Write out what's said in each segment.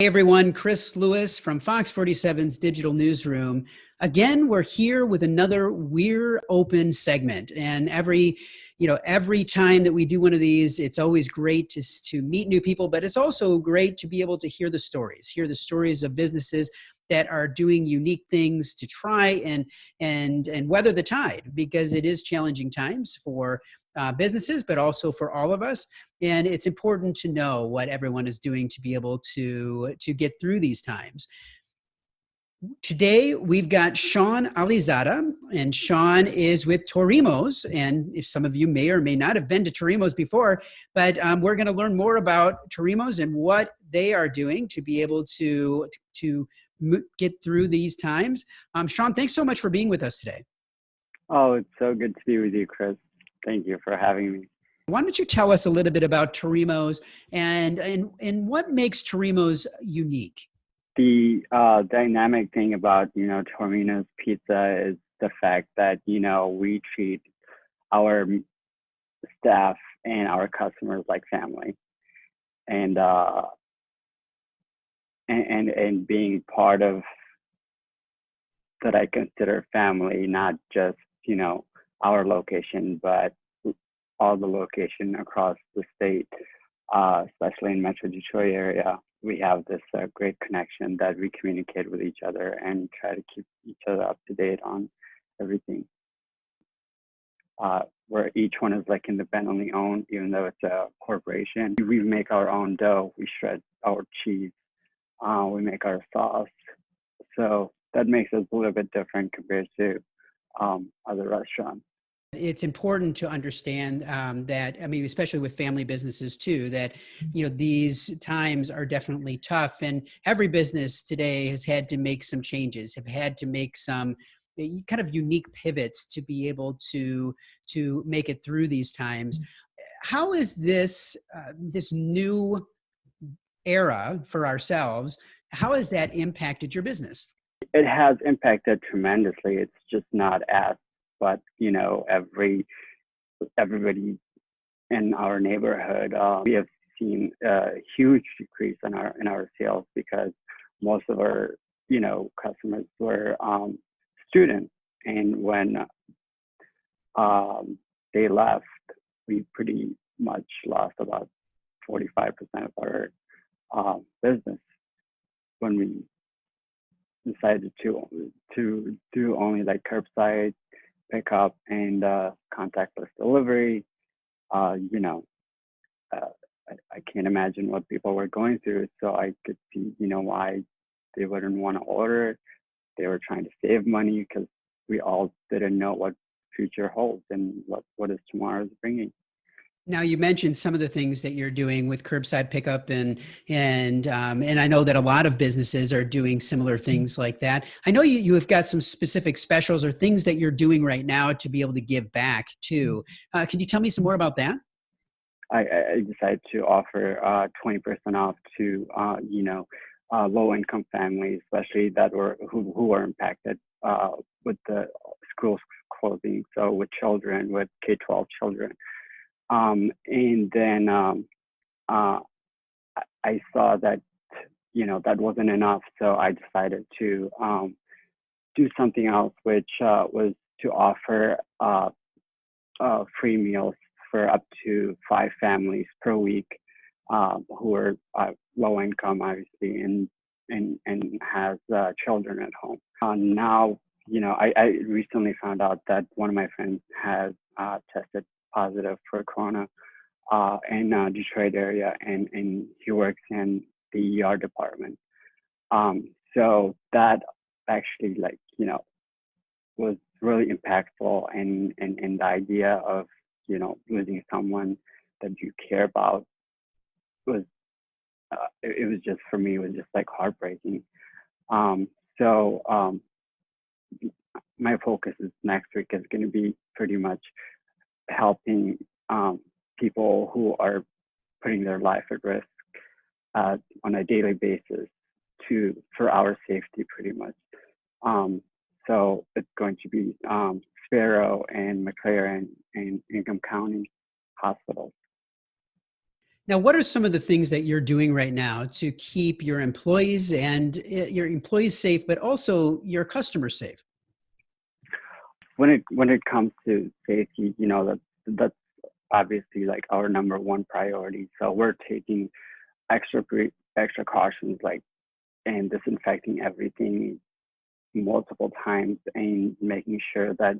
Hey everyone, Chris Lewis from Fox 47's Digital Newsroom. Again, we're here with another We're Open segment. And every time that we do one of these, it's always great to meet new people, but it's also great to be able to hear the stories of businesses that are doing unique things to try and weather the tide, because it is challenging times for businesses, but also for all of us. And it's important to know what everyone is doing to be able to get through these times. Today, we've got Sean Alizada, and Sean is with Toarmina. And if some of you may or may not have been to Toarmina before, but we're going to learn more about Toarmina and what they are doing to be able to get through these times. Sean, thanks so much for being with us today. Oh, it's so good to be with you, Chris. Thank you for having me. Why don't you tell us a little bit about Toarmina and what makes Toarmina unique? The dynamic thing about, Toarmina Pizza is the fact that, we treat our staff and our customers like family. And being part of that I consider family, not just, our location, but all the location across the state, especially in Metro Detroit area. We have this great connection that we communicate with each other and try to keep each other up to date on everything. Where each one is like independently owned, even though it's a corporation. We make our own dough, we shred our cheese, we make our sauce. So that makes us a little bit different compared to other restaurants. It's important to understand that, especially with family businesses too, that, these times are definitely tough, and every business today has had to make some changes, have had to make some kind of unique pivots to be able to make it through these times. How is this new era for ourselves, how has that impacted your business? It has impacted tremendously. It's just not as, but everybody in our neighborhood, we have seen a huge decrease in our sales, because most of our customers were students, and when they left, we pretty much lost about 45% of our business when we decided to do only like curbside pickup and contactless delivery. I can't imagine what people were going through, so I could see why they wouldn't want to order. They were trying to save money, because we all didn't know what future holds and what is tomorrow's bringing. Now, you mentioned some of the things that you're doing with curbside pickup, and I know that a lot of businesses are doing similar things like that. I know you have got some specific specials or things that you're doing right now to be able to give back too. Can you tell me some more about that? I decided to offer 20% off to low-income families, especially who were impacted with the schools closing. So with children, with K-12 children. And then I saw that, that wasn't enough. So I decided to do something else, which was to offer free meals for up to 5 families per week who are low income, obviously, and has children at home. Now, I recently found out that one of my friends has tested positive for corona in Detroit area, and he works in the ER department. So that actually, was really impactful, and the idea of losing someone that you care about was it was just, for me, it was just like heartbreaking. So my focus is next week is going to be pretty much helping people who are putting their life at risk on a daily basis for our safety, pretty much. So it's going to be Sparrow and McLaren and Ingham County hospitals. Now, what are some of the things that you're doing right now to keep your employees and your employees safe, but also your customers safe? When it comes to safety, that's obviously like our number one priority. So we're taking extra cautions, like and disinfecting everything multiple times and making sure that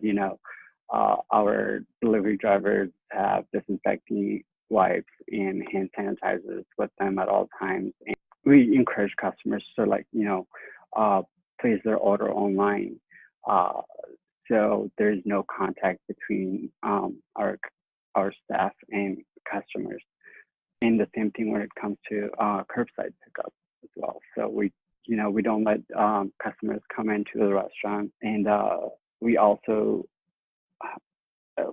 our delivery drivers have disinfecting wipes and hand sanitizers with them at all times. And we encourage customers to place their order online, uh, so there's no contact between our staff and customers. And the same thing when it comes to curbside pickup as well. So we don't let customers come into the restaurant, and we also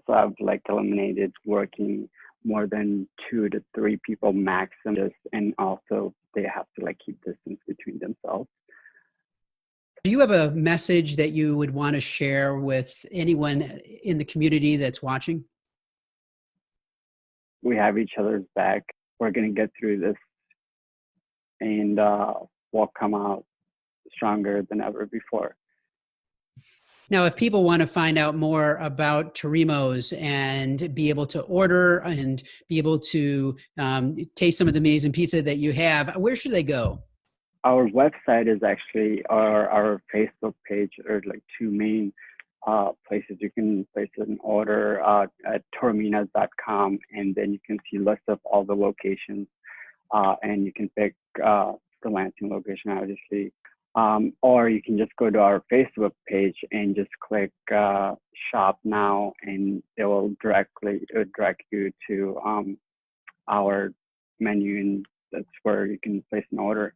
have like eliminated working more than 2 to 3 people maximum, and also they have to like keep distance between themselves. Do you have a message that you would want to share with anyone in the community that's watching? We have each other's back. We're gonna get through this, and we'll come out stronger than ever before. Now, if people want to find out more about Toarmino's and be able to order and be able to taste some of the amazing pizza that you have, where should they go? Our website is actually our Facebook page, or like two main places. You can place an order at toarmina.com, and then you can see a list of all the locations, and you can pick the Lansing location, obviously. Or you can just go to our Facebook page and just click shop now, and it will direct you to our menu, and that's where you can place an order.